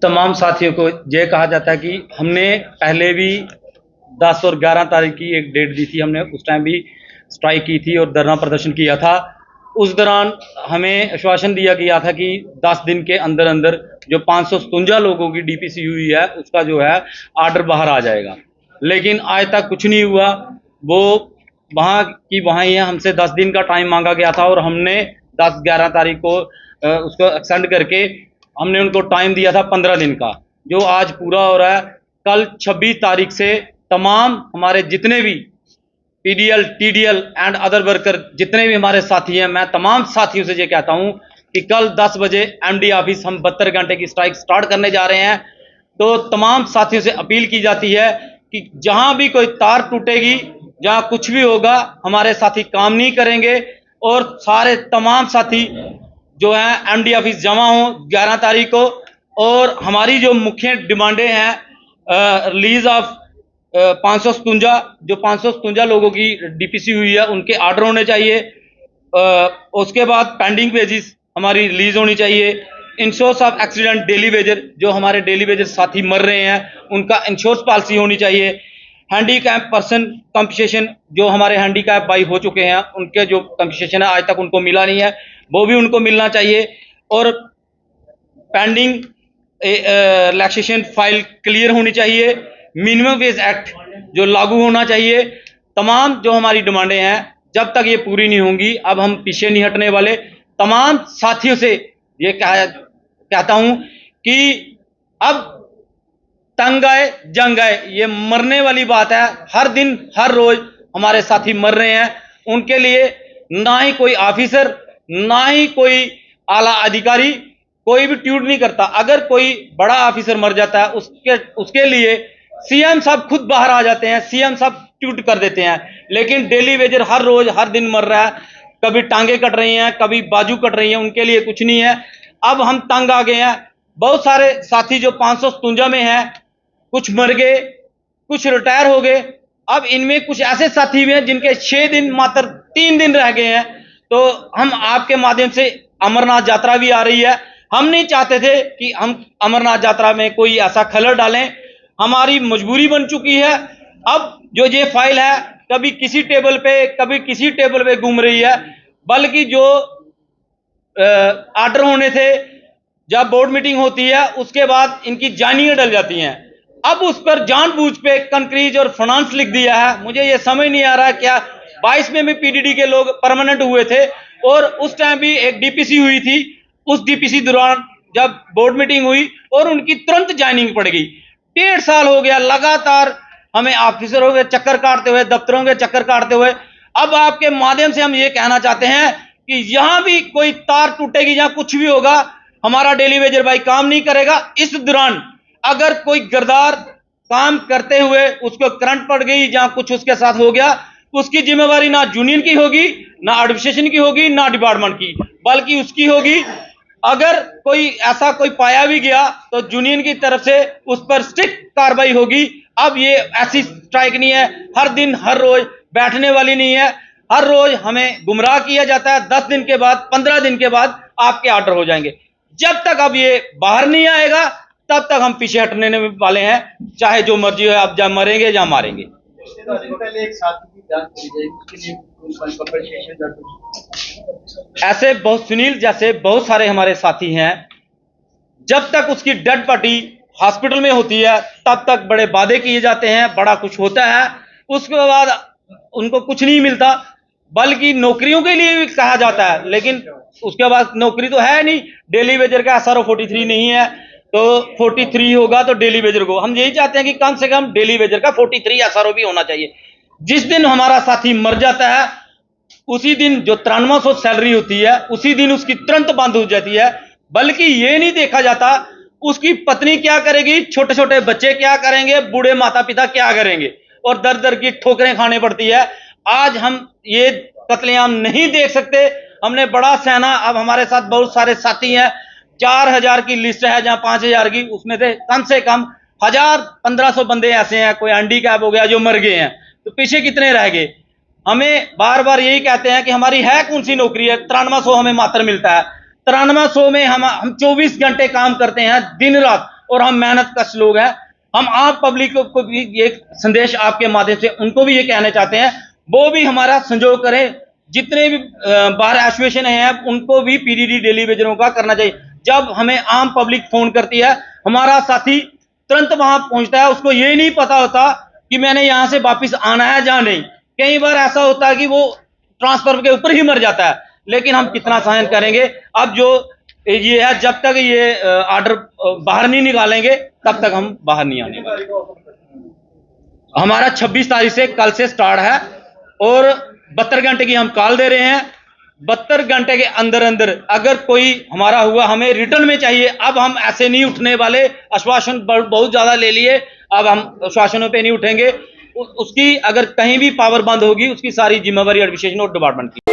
तमाम साथियों को ये कहा जाता है कि हमने पहले भी 10 और 11 तारीख की एक डेट दी थी, हमने उस टाइम भी स्ट्राइक की थी और धरना प्रदर्शन किया था। उस दौरान हमें आश्वासन दिया गया था कि 10 दिन के अंदर अंदर जो 557 लोगों की डीपीसी हुई है उसका जो है आर्डर बाहर आ जाएगा, लेकिन आज तक कुछ नहीं हुआ। वो वहाँ की वहाँ ही है, हमसे 10 दिन का टाइम मांगा गया था और हमने 10-11 तारीख को उसको एक्सटेंड करके हमने उनको टाइम दिया था 15 दिन का, जो आज पूरा हो रहा है। कल 26 तारीख से तमाम हमारे जितने भी PDL, TDL and other worker जितने भी हमारे साथी हैं, मैं तमाम साथियों से ये कहता हूं कि कल 10 बजे एमडी ऑफिस हम 72 घंटे की स्ट्राइक स्टार्ट करने जा रहे हैं। तो तमाम साथियों से अपील की जाती है कि जहां भी कोई तार टूटेगी, जहां कुछ भी होगा, हमारे साथी काम नहीं करेंगे और सारे तमाम साथी जो है एमडी ऑफिस जमा हो 11 तारीख को। और हमारी जो मुख्य डिमांडें हैं, रिलीज ऑफ 557 जो 557 लोगों की डीपीसी हुई है उनके आर्डर होने चाहिए। उसके बाद पेंडिंग वेजेस हमारी रिलीज होनी चाहिए। Insurance of accident daily Vaser, जो हमारे डेली वेजर साथी मर रहे हैं उनका इंश्योरेंस पॉलिसी होनी चाहिए। हैंडीकैप पर्सन कंपनसेशन, जो हमारे हैंडीकैप भाई हो चुके हैं उनके जो कंपनसेशन है आज तक उनको मिला नहीं है, वो भी उनको मिलना चाहिए। और पेंडिंग रिलैक्सेशन फाइल क्लियर होनी चाहिए। मिनिमम वेज एक्ट जो लागू होना चाहिए। तमाम जो हमारी डिमांडें हैं, जब तक ये पूरी नहीं होंगी अब हम पीछे नहीं हटने वाले। तमाम साथियों से ये कहता हूं कि अब तंग आए जंग आए, ये मरने वाली बात है। हर दिन हर रोज हमारे साथी मर रहे हैं, उनके लिए ना ही कोई ऑफिसर ना ही कोई आला अधिकारी कोई भी ट्यूट नहीं करता। अगर कोई बड़ा ऑफिसर मर जाता है उसके लिए सीएम साहब खुद बाहर आ जाते हैं, सीएम साहब ट्वीट कर देते हैं, लेकिन डेली वेजर हर रोज हर दिन मर रहा है। कभी टांगे कट रही हैं, कभी बाजू कट रही हैं, उनके लिए कुछ नहीं है। अब हम तंग आ गए हैं। बहुत सारे साथी जो 557 में हैं, कुछ मर गए, कुछ रिटायर हो गए। अब इनमें कुछ ऐसे साथी भी हैं जिनके 6 दिन मात्र 3 दिन रह गए हैं। तो हम आपके माध्यम से, अमरनाथ यात्रा भी आ रही है, हम नहीं चाहते थे कि हम अमरनाथ यात्रा में कोई ऐसा खलल डालें। हमारी मजबूरी बन चुकी है। अब जो ये फाइल है कभी किसी टेबल पे कभी किसी टेबल पे घूम रही है, बल्कि जो आर्डर होने थे जब बोर्ड मीटिंग होती है उसके बाद इनकी जानियां डल जाती हैं। अब उस पर जानबूझ पे कंक्रीज और फाइनेंस लिख दिया है। मुझे ये समझ नहीं आ रहा क्या 22 में भी पीडीडी के लोग परमानेंट हुए थे और उस टाइम भी एक डीपीसी हुई थी। उस डीपीसी दौरान जब बोर्ड मीटिंग हुई और उनकी तुरंत ज्वाइनिंग पड़ गई। 1.5 साल हो गया लगातार हमें ऑफिसरों के चक्कर काटते हुए, दफ्तरों के चक्कर काटते हुए। अब आपके माध्यम से हम ये कहना चाहते हैं कि यहां भी कोई तार टूटेगी, जहां कुछ भी होगा, हमारा डेली वेजर भाई काम नहीं करेगा। इस दौरान अगर कोई गरदार काम करते हुए उसको करंट पड़ गई, जहां कुछ उसके साथ हो गया, उसकी जिम्मेवारी ना यूनियन की होगी, ना एडमिनिस्ट्रेशन की होगी, ना डिपार्टमेंट की, बल्कि उसकी होगी। अगर कोई ऐसा कोई पाया भी गया तो यूनियन की तरफ से उस पर स्ट्रिक्ट कार्रवाई होगी। अब ये ऐसी स्ट्राइक नहीं है, हर दिन हर रोज बैठने वाली नहीं है। हर रोज हमें गुमराह किया जाता है। 10 दिन के बाद 15 दिन के बाद आपके आर्डर हो जाएंगे। जब तक अब ये बाहर नहीं आएगा तब तक हम पीछे हटने वाले हैं, चाहे जो मर्जी हो। अब जब मरेंगे या मारेंगे। पहले एक साथी की जांच की जाएगी, उसके लिए कंपनसेशन दर्ज। ऐसे बहुत, सुनील जैसे बहुत सारे हमारे साथी हैं, जब तक उसकी डेड बॉडी हॉस्पिटल में होती है तब तक बड़े वादे किए जाते हैं, बड़ा कुछ होता है, उसके बाद उनको कुछ नहीं मिलता, बल्कि नौकरियों के लिए भी कहा जाता है, लेकिन उसके बाद नौकरी तो है नहीं। डेली वेजर का SRO 43 नहीं है, तो 43 होगा तो डेली वेजर को हम यही चाहते हैं कि कम से कम डेली वेजर का 43 SRO भी होना चाहिए। जिस दिन हमारा साथी मर जाता है उसी दिन जो 9300 सैलरी होती है उसी दिन उसकी तुरंत बंद हो जाती है। बल्कि ये नहीं देखा जाता उसकी पत्नी क्या करेगी, छोटे छोटे बच्चे क्या करेंगे, बूढ़े माता पिता क्या करेंगे, और दर दर की ठोकरें खाने पड़ती है। आज हम ये कत्लेआम नहीं देख सकते। हमने बड़ा सहना। अब हमारे साथ बहुत सारे साथी हैं, 4000 की लिस्ट है जहां 5000 की, उसमें से कम 1000-1500 बंदे ऐसे हैं, कोई हैंडीकैप हो गया जो मर गए हैं, तो पीछे कितने रह गए। हमें बार बार यही कहते हैं कि हमारी है कौन सी नौकरी है, 9300 हमें मात्र मिलता है। 9300 में हम 24 घंटे काम करते हैं दिन रात, और हम मेहनत कश लोग हैं। हम आप पब्लिक को भी ये संदेश आपके माध्यम से उनको भी ये कहना चाहते हैं, वो भी हमारा संजोग करें। जितने भी बार एसोसिएशन हैं उनको भी पीडीडी डेली वेजरों का करना चाहिए। जब हमें आम पब्लिक फोन करती है, हमारा साथी तुरंत वहां पहुंचता है, उसको ये नहीं पता होता कि मैंने यहां से वापस आना है या नहीं। कई बार ऐसा होता है कि वो ट्रांसफर के ऊपर ही मर जाता है, लेकिन हम कितना सहन करेंगे। अब जो ये है, जब तक ये ऑर्डर बाहर नहीं निकालेंगे तब तक हम बाहर नहीं आने वाले। हमारा 26 तारीख से कल से स्टार्ट है और 72 घंटे की हम कॉल दे रहे हैं। 72 घंटे के अंदर अंदर अगर कोई हमारा हुआ, हमें रिटर्न में चाहिए। अब हम ऐसे नहीं उठने वाले, आश्वासन बहुत ज्यादा ले लिए, अब हम आश्वासनों पे नहीं उठेंगे। उसकी अगर कहीं भी पावर बंद होगी, उसकी सारी जिम्मेवारी एडमिनिस्ट्रेशन और डिपार्टमेंट की।